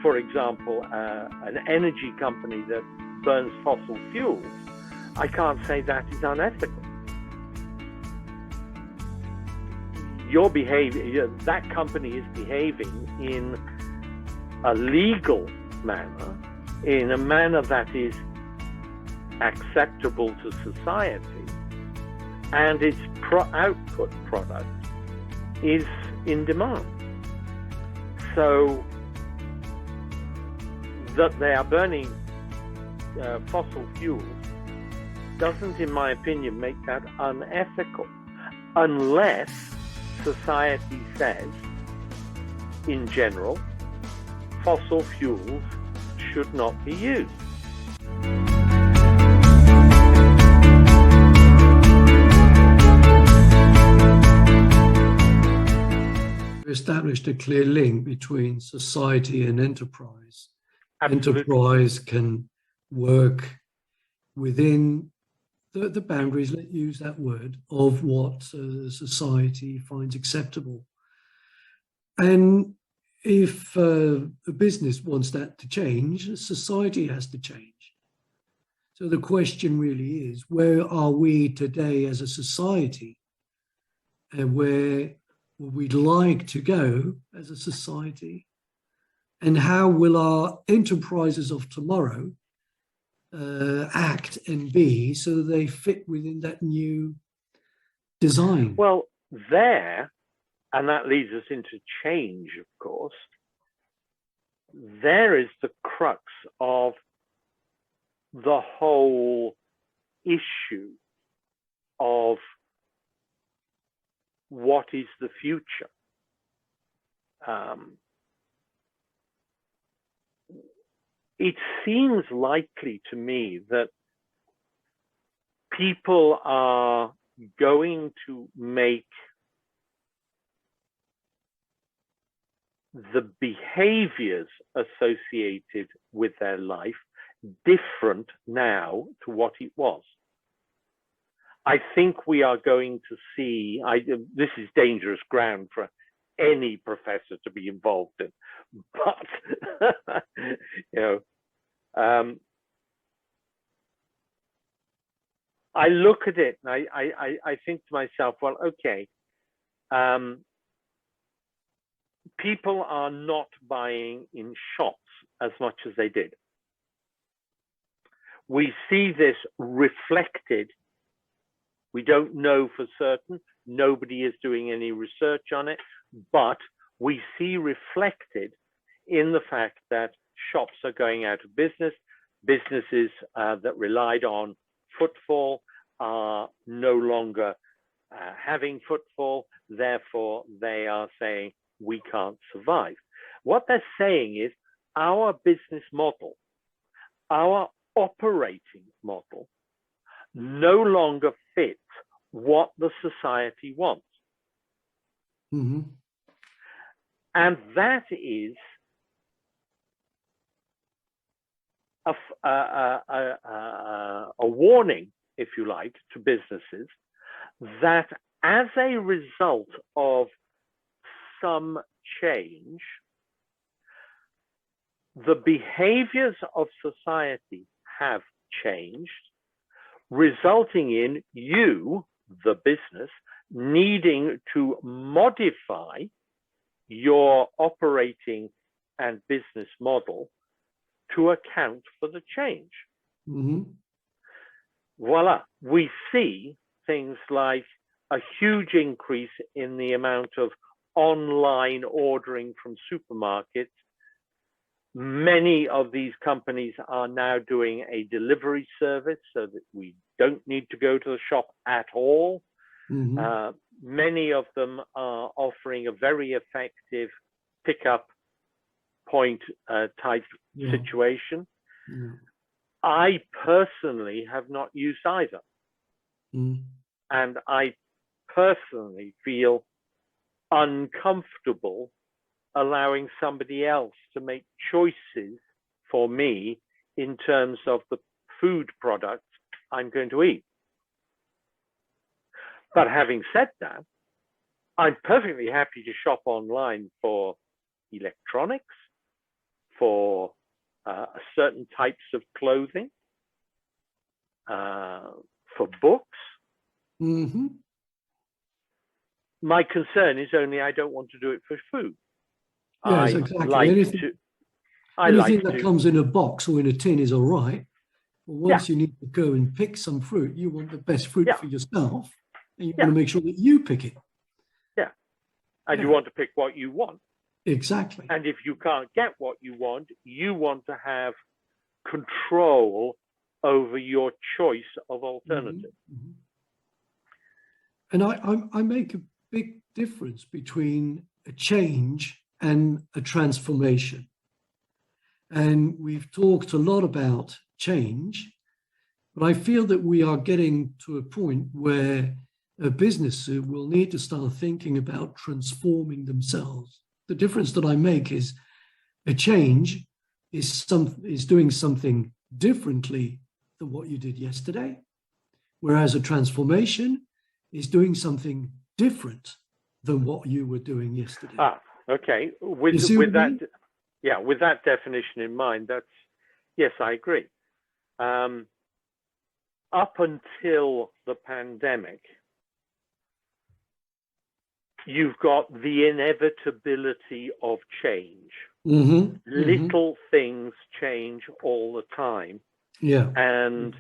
for example, an energy company that burns fossil fuels, I can't say that is unethical. Your behavior, that company is behaving in a legal manner, in a manner that is acceptable to society, and its output product is in demand. So that they are burning fossil fuels doesn't, in my opinion, make that unethical, unless society says, in general, fossil fuels should not be used. Established a clear link between society and enterprise. Absolutely. Enterprise can work within the boundaries, let's use that word, of what society finds acceptable. And if a business wants that to change, society has to change. So the question really is, where are we today as a society, and where would we like to go as a society, and how will our enterprises of tomorrow act and be so that they fit within that new design? Well, there, and that leads us into change, of course, there is the crux of the whole issue of what is the future. It seems likely to me that people are going to make the behaviors associated with their life different now to what it was. I think we are going to see, this is dangerous ground for any professor to be involved in, but I look at it and I think to myself, well, okay, people are not buying in shops as much as they did. We see this reflected. We don't know for certain. Nobody is doing any research on it, but we see reflected in the fact that shops are going out of business. Businesses that relied on footfall are no longer having footfall. Therefore, they are saying, we can't survive. What they're saying is our business model, our operating model, no longer fits what the society wants. Mm-hmm. And that is a warning, if you like, to businesses that as a result of some change, the behaviors of society have changed, resulting in you, the business, needing to modify your operating and business model to account for the change. Mm-hmm. Voila, we see things like a huge increase in the amount of online ordering from supermarkets. Many of these companies are now doing a delivery service so that we don't need to go to the shop at all. Mm-hmm. Many of them are offering a very effective pickup point type situation. Yeah. I personally have not used either. Mm. And I personally feel uncomfortable allowing somebody else to make choices for me in terms of the food products I'm going to eat. But having said that, I'm perfectly happy to shop online for electronics, for certain types of clothing, for books. Mm-hmm. My concern is only I don't want to do it for food. Yes, I exactly. like Anything that comes in a box or in a tin is all right. But Yeah. once you need to go and pick some fruit, you want the best fruit Yeah. for yourself, and you Yeah. want to make sure that you pick it. Yeah. And you Yeah. want to pick what you want. Exactly. And if you can't get what you want to have control over your choice of alternatives. Mm-hmm. And I make a big difference between a change and a transformation. And we've talked a lot about change, but I feel that we are getting to a point where a business will need to start thinking about transforming themselves. The difference that I make is a change is doing something differently than what you did yesterday, whereas a transformation is doing something different than what you were doing yesterday. Okay. You see what I mean? Yeah, with that definition in mind, yes, I agree. Up until the pandemic, you've got the inevitability of change. Mm-hmm. Little things change all the time. Yeah. And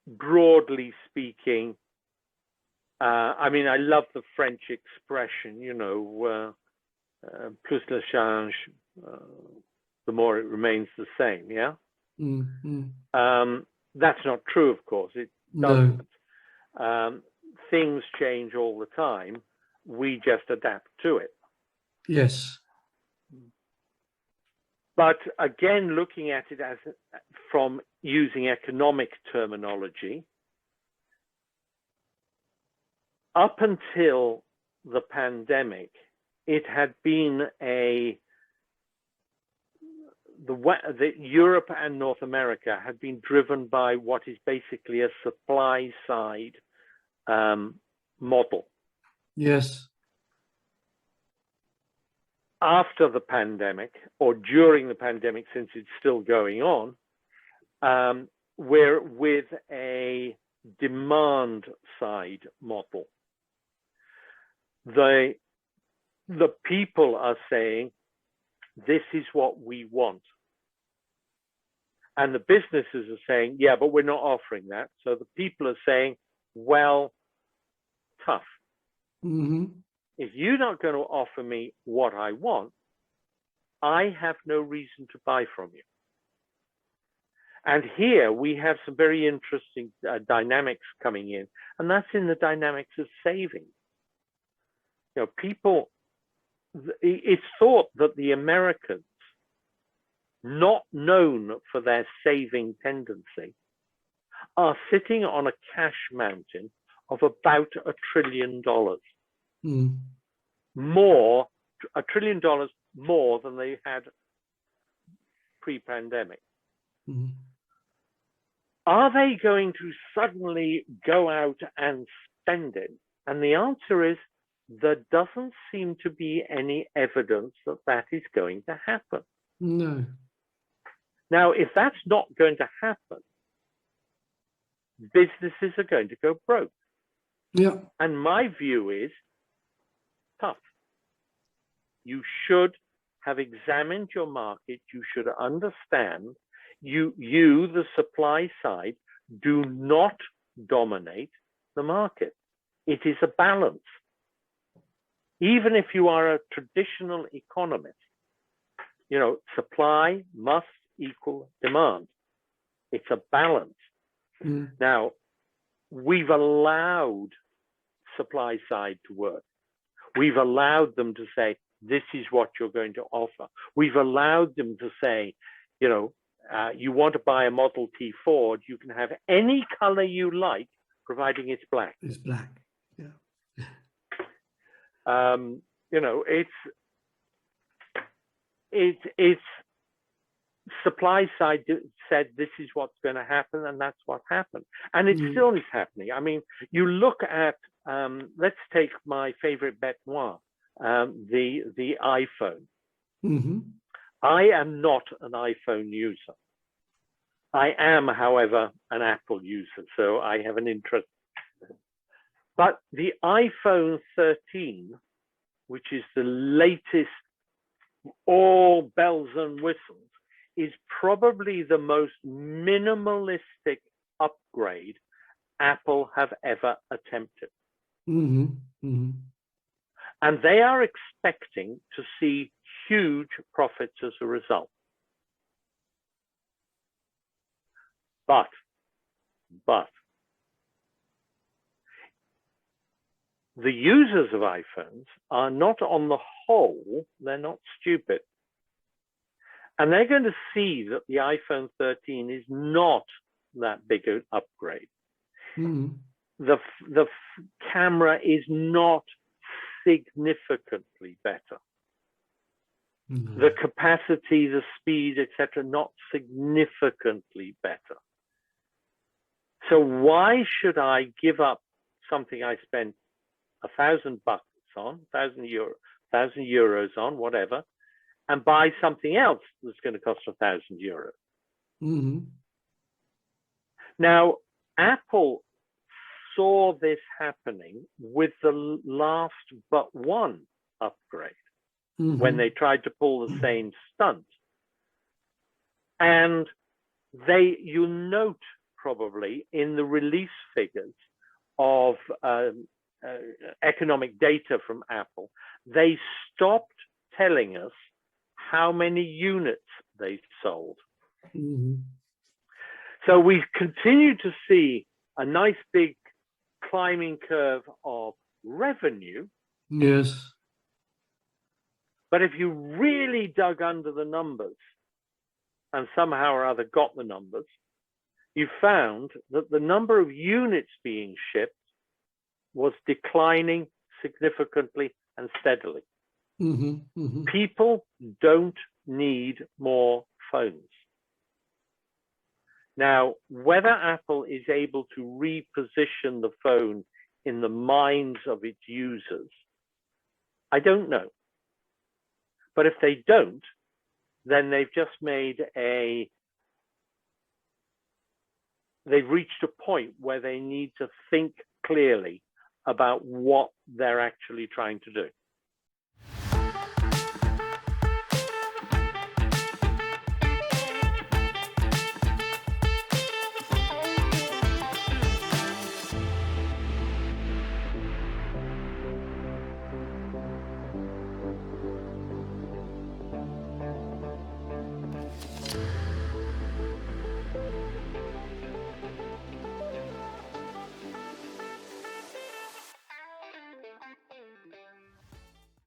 broadly speaking, I mean, I love the French expression, plus le change, the more it remains the same, yeah? Mm-hmm. That's not true, of course. It doesn't. No. Things change all the time. We just adapt to it. Yes. But again, looking at it as from using economic terminology, up until the pandemic, it had been the Europe and North America had been driven by what is basically a supply side model. Yes. After the pandemic, or during the pandemic, since it's still going on, we're with a demand side model. The people are saying, this is what we want. And the businesses are saying, yeah, but we're not offering that. So the people are saying, well, tough. Mm-hmm. If you're not going to offer me what I want, I have no reason to buy from you. And here we have some very interesting dynamics coming in, and that's in the dynamics of saving. People, it's thought that the Americans, not known for their saving tendency, are sitting on a cash mountain of about $1 trillion. Mm. $1 trillion more than they had pre-pandemic. Mm. Are they going to suddenly go out and spend it? And the answer is, there doesn't seem to be any evidence that that is going to happen. No. Now, if that's not going to happen, businesses are going to go broke. Yeah. And my view is tough. You should have examined your market. You should understand you, the supply side, do not dominate the market. It is a balance. Even if you are a traditional economist, supply must equal demand. It's a balance. Mm. Now, we've allowed supply side to work. We've allowed them to say, this is what you're going to offer. We've allowed them to say, you want to buy a Model T Ford, you can have any color you like, providing it's black. It's black. Yeah. It's supply side said this is what's going to happen, and that's what happened, and it still is happening. I mean, you look at let's take my favorite bête noire, the iPhone. Mm-hmm. I am not an iPhone user. I am, however, an Apple user, so I have an interest. But the iPhone 13, which is the latest, all bells and whistles, is probably the most minimalistic upgrade Apple have ever attempted. Mm-hmm. Mm-hmm. And they are expecting to see huge profits as a result. But the users of iPhones are not, on the whole, they're not stupid. And they're going to see that the iPhone 13 is not that big an upgrade. Mm-hmm. The camera is not significantly better. Mm-hmm. The capacity, the speed, etc., not significantly better. So why should I give up something I spent $1,000 on, 1,000 euros on, whatever, and buy something else that's going to cost 1,000 euros? Mm-hmm. Now, Apple saw this happening with the last but one upgrade, Mm-hmm. when they tried to pull the same stunt. And you'll note probably in the release figures of economic data from Apple, they stopped telling us how many units they sold. Mm-hmm. So we continue to see a nice big climbing curve of revenue. Yes. But if you really dug under the numbers and somehow or other got the numbers, you found that the number of units being shipped was declining significantly and steadily. Mm-hmm. Mm-hmm. People don't need more phones. Now, whether Apple is able to reposition the phone in the minds of its users, I don't know. But if they don't, then they've just they've reached a point where they need to think clearly about what they're actually trying to do.